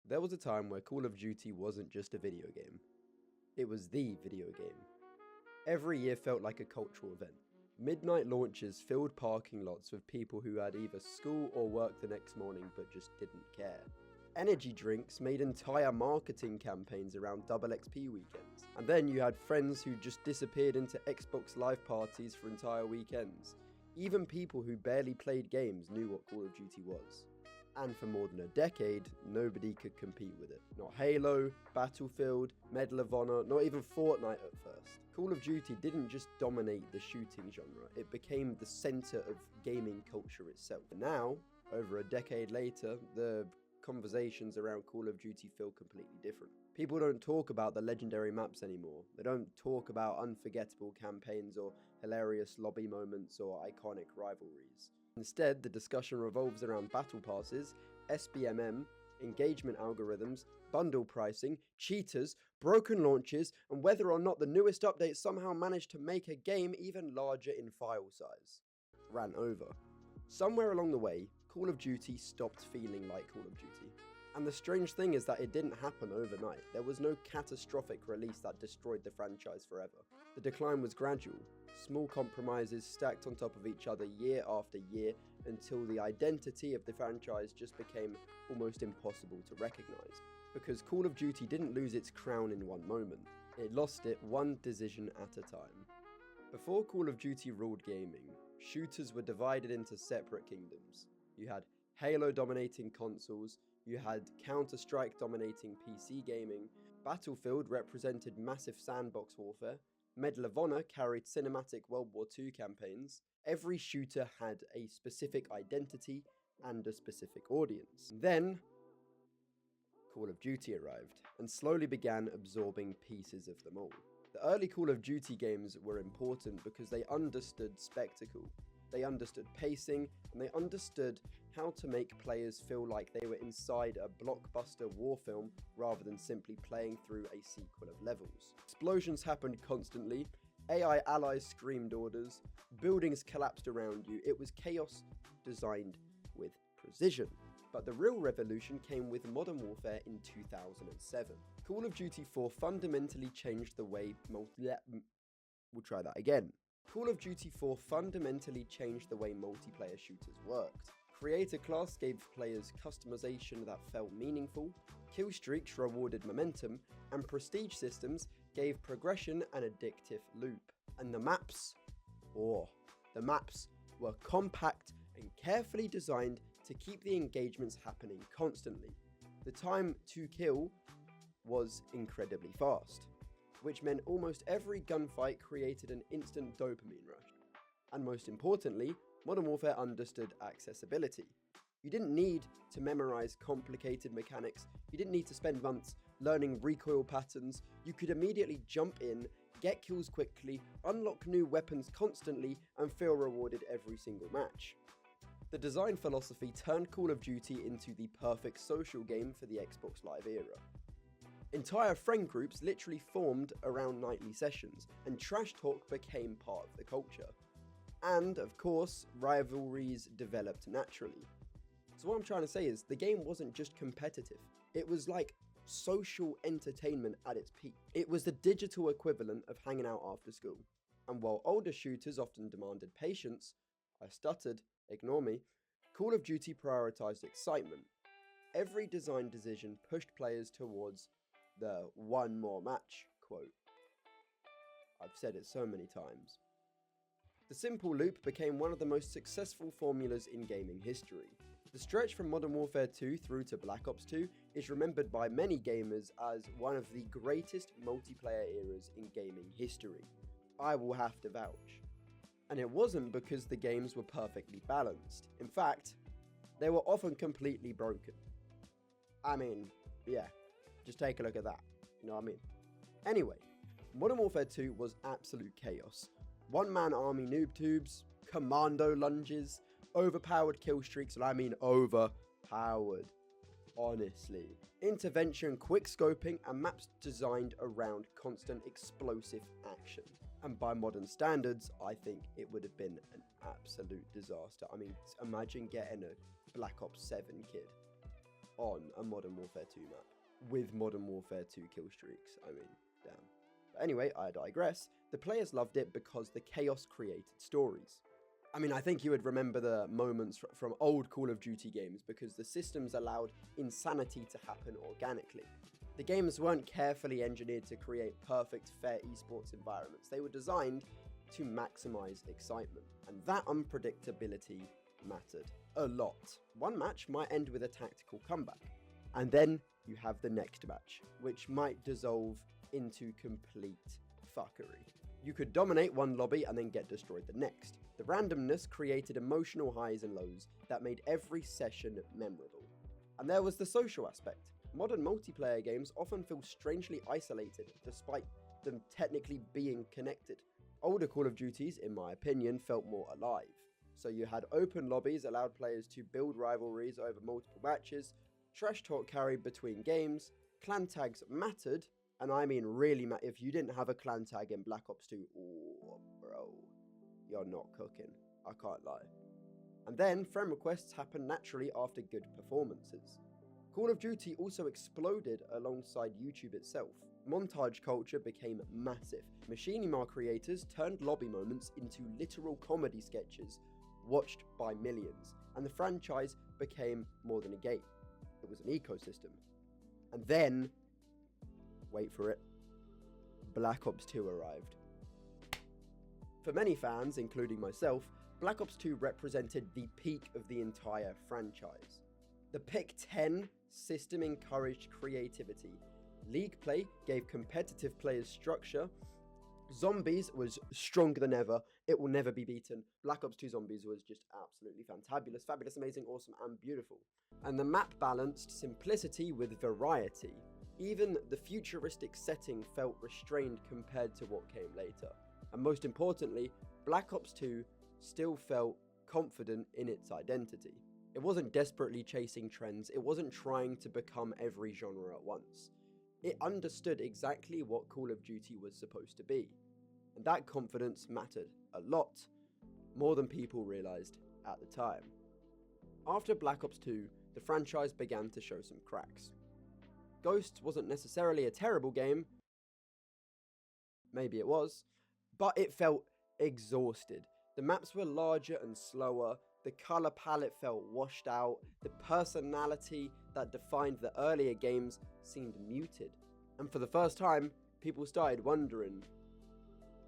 There was a time where Call of Duty wasn't just a video game, it was the video game. Every year felt like a cultural event. Midnight launches filled parking lots with people who had either school or work the next morning but just didn't care. Energy drinks made entire marketing campaigns around Double XP weekends. And then you had friends who just disappeared into Xbox Live parties for entire weekends. Even people who barely played games knew what Call of Duty was. And for more than a decade, nobody could compete with it. Not Halo, Battlefield, Medal of Honor, not even Fortnite at first. Call of Duty didn't just dominate the shooting genre, it became the center of gaming culture itself. And now, over a decade later, the conversations around Call of Duty feel completely different. People don't talk about the legendary maps anymore. They don't talk about unforgettable campaigns or hilarious lobby moments or iconic rivalries. Instead, the discussion revolves around battle passes, SBMM, engagement algorithms, bundle pricing, cheaters, broken launches, and whether or not the newest update somehow managed to make a game even larger in file size. Ran over. Somewhere along the way, Call of Duty stopped feeling like Call of Duty. And the strange thing is that it didn't happen overnight. There was no catastrophic release that destroyed the franchise forever. The decline was gradual. Small compromises stacked on top of each other year after year until the identity of the franchise just became almost impossible to recognize. Because Call of Duty didn't lose its crown in one moment, it lost it one decision at a time. Before Call of Duty ruled gaming, shooters were divided into separate kingdoms. You had Halo dominating consoles, you had Counter-Strike dominating PC gaming, Battlefield represented massive sandbox warfare, Medal of Honor carried cinematic World War II campaigns. Every shooter had a specific identity and a specific audience. Then, Call of Duty arrived and slowly began absorbing pieces of them all. The early Call of Duty games were important because they understood spectacle, they understood pacing, and they understood how to make players feel like they were inside a blockbuster war film rather than simply playing through a sequel of levels. Explosions happened constantly, AI allies screamed orders, buildings collapsed around you. It was chaos designed with precision. But the real revolution came with Modern Warfare in 2007. Call of Duty 4 fundamentally changed the way We'll try that again. Call of Duty 4 fundamentally changed the way multiplayer shooters worked. Creator class gave players customization that felt meaningful, kill streaks rewarded momentum, and prestige systems gave progression an addictive loop. And the maps were compact and carefully designed to keep the engagements happening constantly. The time to kill was incredibly fast, which meant almost every gunfight created an instant dopamine rush. And most importantly, Modern Warfare understood accessibility. You didn't need to memorize complicated mechanics, you didn't need to spend months learning recoil patterns, you could immediately jump in, get kills quickly, unlock new weapons constantly, and feel rewarded every single match. The design philosophy turned Call of Duty into the perfect social game for the Xbox Live era. Entire friend groups literally formed around nightly sessions, and trash talk became part of the culture. And, of course, rivalries developed naturally. So what I'm trying to say is, the game wasn't just competitive. It was like social entertainment at its peak. It was the digital equivalent of hanging out after school. And while older shooters often demanded patience, I stuttered, ignore me, Call of Duty prioritized excitement. Every design decision pushed players towards the one more match quote. I've said it so many times. The simple loop became one of the most successful formulas in gaming history. The stretch from Modern Warfare 2 through to Black Ops 2 is remembered by many gamers as one of the greatest multiplayer eras in gaming history. I will have to vouch. And it wasn't because the games were perfectly balanced. In fact, they were often completely broken. I mean, yeah, just take a look at that. You know what I mean? Anyway, Modern Warfare 2 was absolute chaos. One-man army noob tubes, commando lunges, overpowered kill streaks, and I mean overpowered, honestly. Intervention, quick scoping, and maps designed around constant explosive action. And by modern standards, I think it would have been an absolute disaster. I mean, imagine getting a Black Ops 7 kid. on a Modern Warfare 2 map with Modern Warfare 2 kill streaks. I mean, damn. But anyway, I digress. The players loved it because the chaos created stories. I mean, I think you would remember the moments from old Call of Duty games because the systems allowed insanity to happen organically. The games weren't carefully engineered to create perfect, fair esports environments. They were designed to maximize excitement, and that unpredictability mattered a lot. One match might end with a tactical comeback, and then you have the next match, which might dissolve into complete fuckery. You could dominate one lobby and then get destroyed the next. The randomness created emotional highs and lows that made every session memorable. And there was the social aspect. Modern multiplayer games often feel strangely isolated, despite them technically being connected. Older Call of Duties, in my opinion, felt more alive. So you had open lobbies, allowed players to build rivalries over multiple matches, trash talk carried between games, clan tags mattered, and I mean really if you didn't have a clan tag in Black Ops 2, ooh, bro, you're not cooking, I can't lie. And then friend requests happen naturally after good performances. Call of Duty also exploded alongside YouTube itself. Montage culture became massive. Machinima creators turned lobby moments into literal comedy sketches watched by millions, and the franchise became more than a game. It was an ecosystem. And then, wait for it, Black Ops 2 arrived. For many fans, including myself, Black Ops 2 represented the peak of the entire franchise. The Pick 10 system encouraged creativity. League play gave competitive players structure. Zombies was stronger than ever. It will never be beaten. Black Ops 2 Zombies was just absolutely fantabulous, fabulous, amazing, awesome, and beautiful. And the map balanced simplicity with variety. Even the futuristic setting felt restrained compared to what came later. And most importantly, Black Ops 2 still felt confident in its identity. It wasn't desperately chasing trends. It wasn't trying to become every genre at once. It understood exactly what Call of Duty was supposed to be. And that confidence mattered a lot, more than people realized at the time. After Black Ops 2, the franchise began to show some cracks. Ghosts wasn't necessarily a terrible game. Maybe it was. But it felt exhausted. The maps were larger and slower. The color palette felt washed out. The personality that defined the earlier games seemed muted. And for the first time, people started wondering,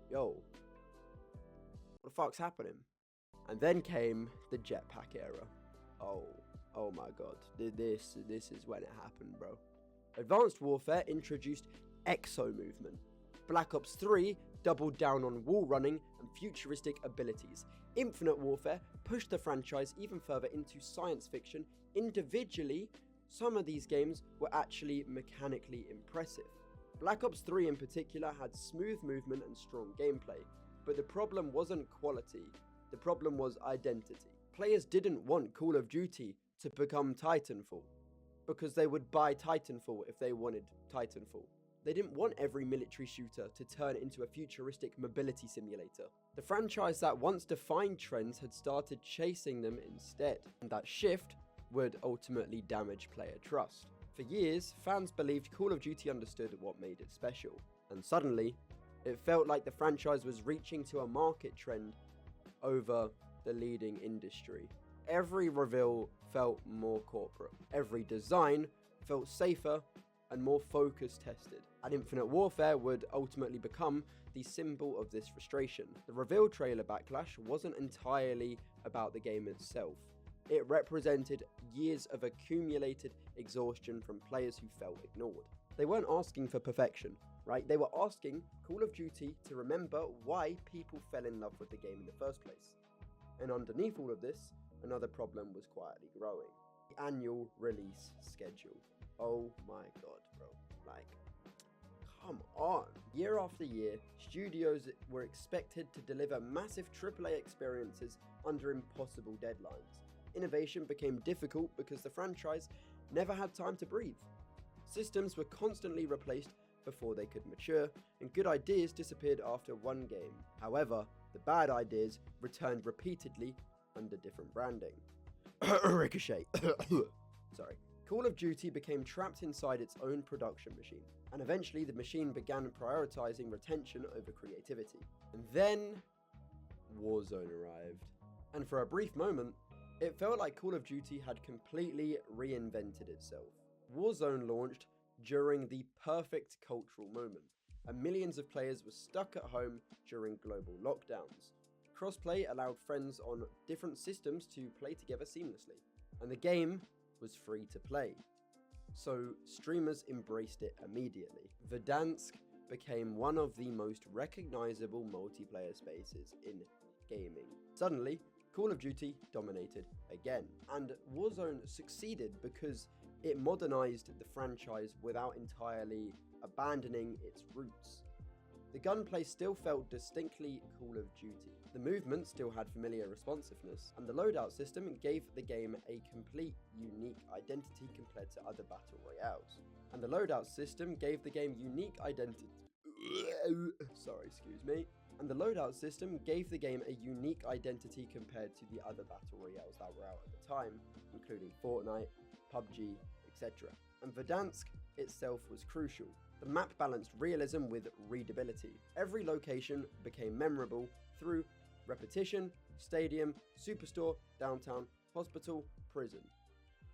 yo, what the fuck's happening? And then came the jetpack era. Oh my god, this is when it happened, bro. Advanced Warfare introduced exo movement. Black Ops 3 doubled down on wall running and futuristic abilities. Infinite Warfare pushed the franchise even further into science fiction. Individually, some of these games were actually mechanically impressive. Black Ops 3 in particular had smooth movement and strong gameplay, but the problem wasn't quality, the problem was identity. Players didn't want Call of Duty to become Titanfall, because they would buy Titanfall if they wanted Titanfall. They didn't want every military shooter to turn into a futuristic mobility simulator. The franchise that once defined trends had started chasing them instead, and that shift would ultimately damage player trust. For years, fans believed Call of Duty understood what made it special, and suddenly, it felt like the franchise was reaching to a market trend over the leading industry. Every reveal felt more corporate. Every design felt safer and more focus tested. And Infinite Warfare would ultimately become the symbol of this frustration. The reveal trailer backlash wasn't entirely about the game itself. It represented years of accumulated exhaustion from players who felt ignored. They weren't asking for perfection, right? They were asking Call of Duty to remember why people fell in love with the game in the first place. And underneath all of this, another problem was quietly growing. The annual release schedule. Oh my god, bro. Like, come on. Year after year, studios were expected to deliver massive AAA experiences under impossible deadlines. Innovation became difficult because the franchise never had time to breathe. Systems were constantly replaced before they could mature, and good ideas disappeared after one game. However, the bad ideas returned repeatedly under different branding. Ricochet. Sorry. Call of Duty became trapped inside its own production machine, and eventually the machine began prioritizing retention over creativity. And then Warzone arrived. And for a brief moment, it felt like Call of Duty had completely reinvented itself. Warzone launched during the perfect cultural moment, and millions of players were stuck at home during global lockdowns. Crossplay allowed friends on different systems to play together seamlessly, and the game was free to play. So streamers embraced it immediately. Verdansk became one of the most recognizable multiplayer spaces in gaming. Suddenly, Call of Duty dominated again, and Warzone succeeded because it modernized the franchise without entirely abandoning its roots. The gunplay still felt distinctly Call of Duty. The movement still had familiar responsiveness, and the loadout system gave the game a complete, unique identity compared to other battle royales. And the loadout system gave the game a unique identity compared to the other battle royales that were out at the time, including Fortnite, PUBG, etc. And Verdansk itself was crucial. The map balanced realism with readability. Every location became memorable through repetition: stadium, superstore, downtown, hospital, prison.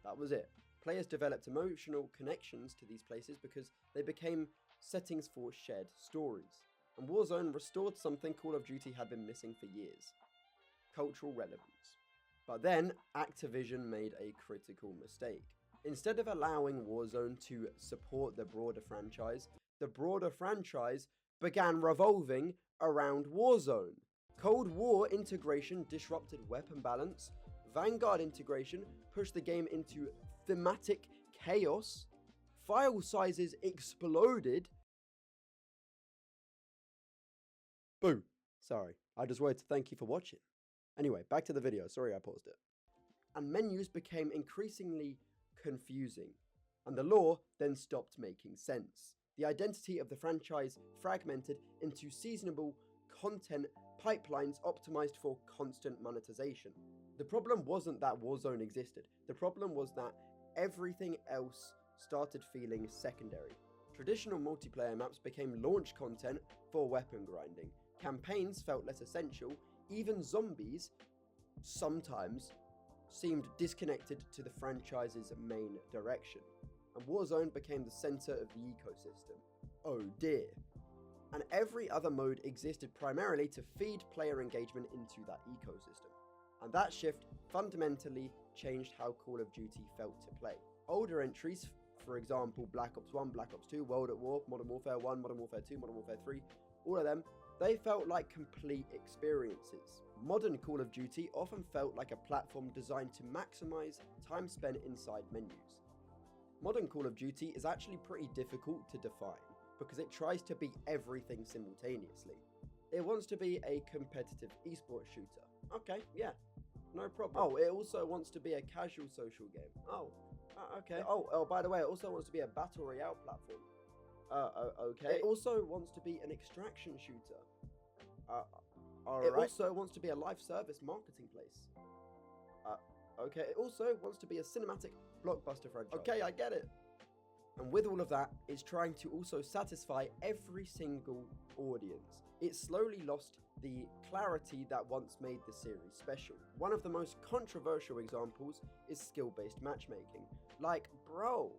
That was it. Players developed emotional connections to these places because they became settings for shared stories. And Warzone restored something Call of Duty had been missing for years: cultural relevance. But then Activision made a critical mistake. Instead of allowing Warzone to support the broader franchise began revolving around Warzone. Cold War integration disrupted weapon balance. Vanguard integration pushed the game into thematic chaos. File sizes exploded. Boo. Sorry, I just wanted to thank you for watching. Anyway, back to the video. Sorry I paused it. And menus became increasingly confusing, and the lore then stopped making sense. The identity of the franchise fragmented into seasonable content pipelines optimized for constant monetization. The problem wasn't that Warzone existed. The problem was that everything else started feeling secondary. Traditional multiplayer maps became launch content for weapon grinding. Campaigns felt less essential. Even zombies sometimes seemed disconnected to the franchise's main direction. And Warzone became the center of the ecosystem. Oh dear. And every other mode existed primarily to feed player engagement into that ecosystem. And that shift fundamentally changed how Call of Duty felt to play. Older entries, for example Black Ops 1, Black Ops 2, World at War, Modern Warfare 1, Modern Warfare 2, Modern Warfare 3, all of them, they felt like complete experiences. Modern Call of Duty often felt like a platform designed to maximize time spent inside menus. Modern Call of Duty is actually pretty difficult to define because it tries to be everything simultaneously. It wants to be a competitive esports shooter. Okay, yeah, no problem. Oh, it also wants to be a casual social game. Oh, okay. Oh, by the way, it also wants to be a battle royale platform. Okay. It also wants to be an extraction shooter. Alright. It also wants to be a live service marketing place. Okay. It also wants to be a cinematic blockbuster franchise. Okay, I get it. And with all of that, it's trying to also satisfy every single audience. It slowly lost the clarity that once made the series special. One of the most controversial examples is skill-based matchmaking. Like, bro.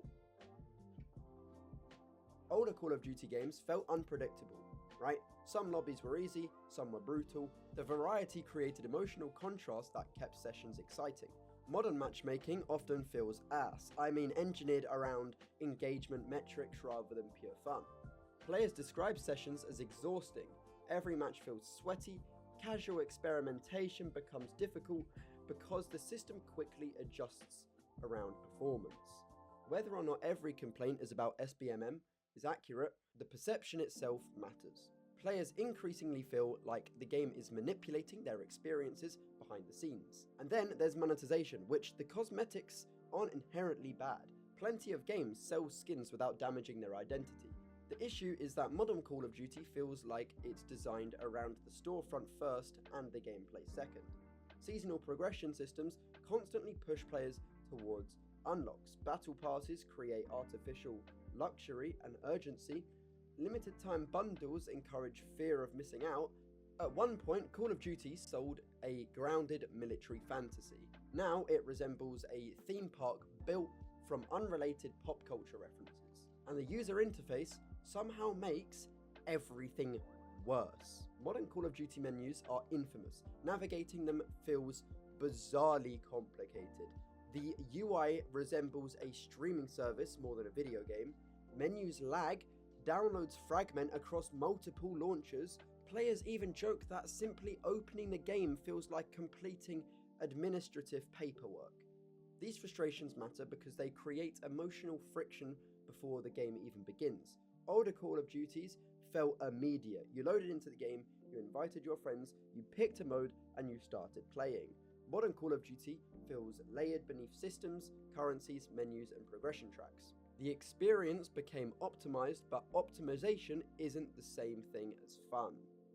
Older Call of Duty games felt unpredictable, right? Some lobbies were easy, some were brutal. The variety created emotional contrast that kept sessions exciting. Modern matchmaking often feels engineered around engagement metrics rather than pure fun. Players describe sessions as exhausting. Every match feels sweaty. Casual experimentation becomes difficult because the system quickly adjusts around performance. Whether or not every complaint is about SBMM is accurate, the perception itself matters. Players increasingly feel like the game is manipulating their experiences behind the scenes. And then there's monetization, which the cosmetics aren't inherently bad. Plenty of games sell skins without damaging their identity. The issue is that modern Call of Duty feels like it's designed around the storefront first and the gameplay second. Seasonal progression systems constantly push players towards unlocks. Battle passes create artificial luxury and urgency. Limited time bundles encourage fear of missing out. At one point, Call of Duty sold a grounded military fantasy. Now it resembles a theme park built from unrelated pop culture references. And the user interface somehow makes everything worse. Modern Call of Duty menus are infamous. Navigating them feels bizarrely complicated. The UI resembles a streaming service more than a video game. Menus lag, downloads fragment across multiple launchers. Players even joke that simply opening the game feels like completing administrative paperwork. These frustrations matter because they create emotional friction before the game even begins. Older Call of Duties felt immediate. You loaded into the game, you invited your friends, you picked a mode, and you started playing. Modern Call of Duty feels layered beneath systems, currencies, menus, and progression tracks. The experience became optimized, but optimization isn't the same thing as fun.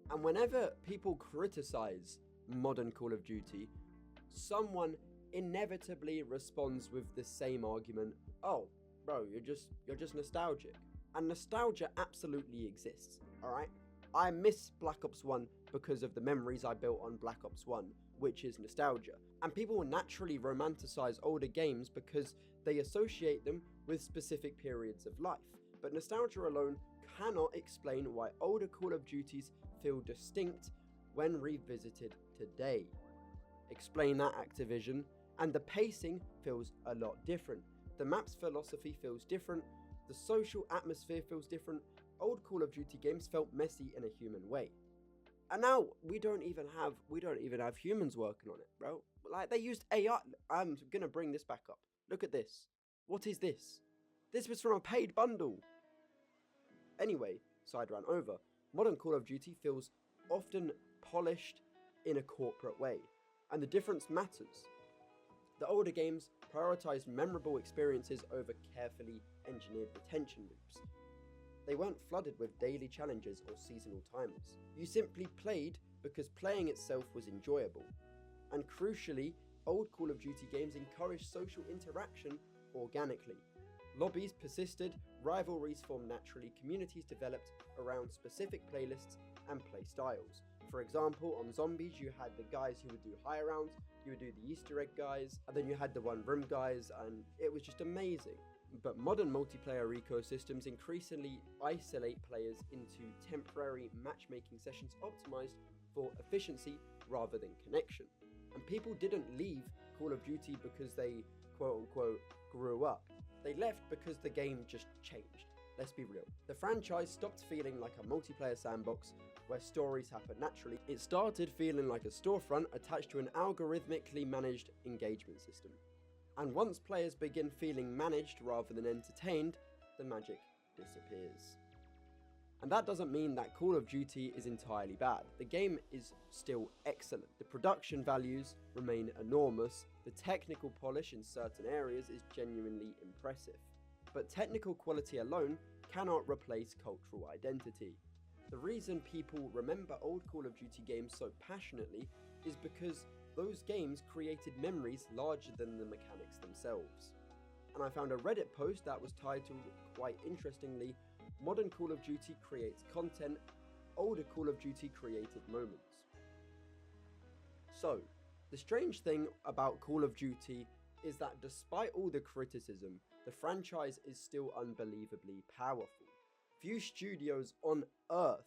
And whenever people criticize modern Call of Duty, someone inevitably responds with the same argument. Oh, bro, you're just nostalgic. And nostalgia absolutely exists, alright? I miss Black Ops 1 because of the memories I built on Black Ops 1, which is nostalgia. And people will naturally romanticize older games because they associate them with specific periods of life. But nostalgia alone cannot explain why older Call of Duties feel distinct when revisited today. Explain that, Activision. And the pacing feels a lot different. The map's philosophy feels different. The social atmosphere feels different. Old Call of Duty games felt messy in a human way. And now we don't even have humans working on it, bro. Like, they used AI. I'm gonna bring this back up. Look at this. What is this? This was from a paid bundle. Anyway, side rant over. Modern Call of Duty feels often polished in a corporate way, and the difference matters. The older games prioritized memorable experiences over carefully engineered retention loops. They weren't flooded with daily challenges or seasonal timers. You simply played because playing itself was enjoyable. And crucially, old Call of Duty games encouraged social interaction organically. Lobbies persisted, rivalries formed naturally, communities developed around specific playlists and play styles. For example, on Zombies, you had the guys who would do high rounds, you would do the Easter egg guys, and then you had the one room guys, and it was just amazing. But modern multiplayer ecosystems increasingly isolate players into temporary matchmaking sessions optimized for efficiency rather than connection. And people didn't leave Call of Duty because they quote-unquote grew up. They left because the game just changed. Let's be real. The franchise stopped feeling like a multiplayer sandbox where stories happen naturally. It started feeling like a storefront attached to an algorithmically managed engagement system. And once players begin feeling managed rather than entertained, the magic disappears. And that doesn't mean that Call of Duty is entirely bad. The game is still excellent. The production values remain enormous. The technical polish in certain areas is genuinely impressive. But technical quality alone cannot replace cultural identity. The reason people remember old Call of Duty games so passionately is because those games created memories larger than the mechanics themselves. And I found a Reddit post that was titled, quite interestingly, Modern Call of Duty creates content, older Call of Duty created moments. So, the strange thing about Call of Duty is that despite all the criticism, the franchise is still unbelievably powerful. Few studios on Earth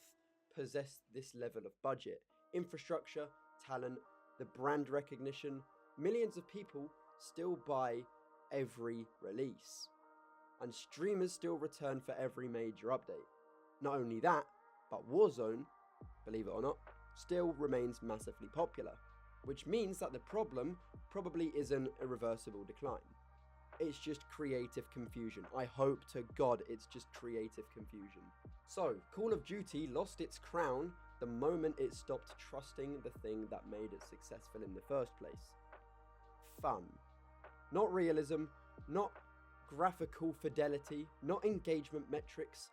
possess this level of budget, infrastructure, talent, the brand recognition. Millions of people still buy every release. And streamers still return for every major update. Not only that, but Warzone, believe it or not, still remains massively popular, which means that the problem probably isn't a reversible decline. It's just creative confusion. I hope to God it's just creative confusion. So, Call of Duty lost its crown the moment it stopped trusting the thing that made it successful in the first place. Fun. Not realism, not graphical fidelity, not engagement metrics.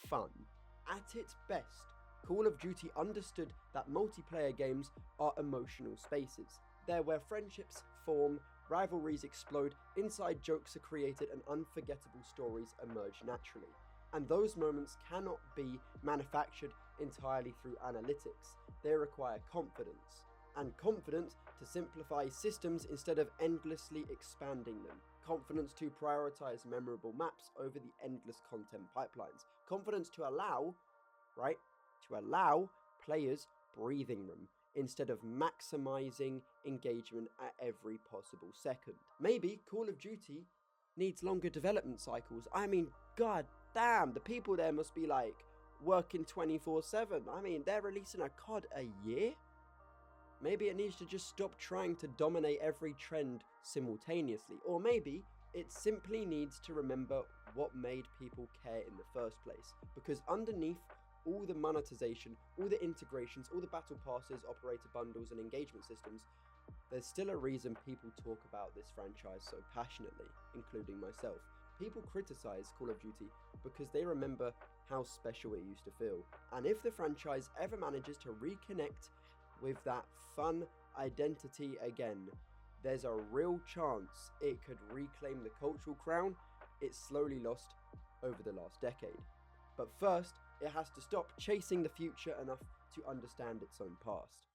Fun. At its best, Call of Duty understood that multiplayer games are emotional spaces. They're where friendships form, rivalries explode, inside jokes are created, and unforgettable stories emerge naturally. And those moments cannot be manufactured entirely through analytics. They require confidence. And confidence to simplify systems instead of endlessly expanding them. Confidence to prioritize memorable maps over the endless content pipelines. Confidence to allow players breathing room instead of maximizing engagement at every possible second. Maybe Call of Duty needs longer development cycles. I mean, god damn, the people there must be like working 24/7. I mean, they're releasing a COD a year? Maybe it needs to just stop trying to dominate every trend simultaneously. Or maybe it simply needs to remember what made people care in the first place. Because underneath all the monetization, all the integrations, all the battle passes, operator bundles, and engagement systems, there's still a reason people talk about this franchise so passionately, including myself. People criticize Call of Duty because they remember how special it used to feel. And if the franchise ever manages to reconnect with that fun identity again, there's a real chance it could reclaim the cultural crown it slowly lost over the last decade. But first, it has to stop chasing the future enough to understand its own past.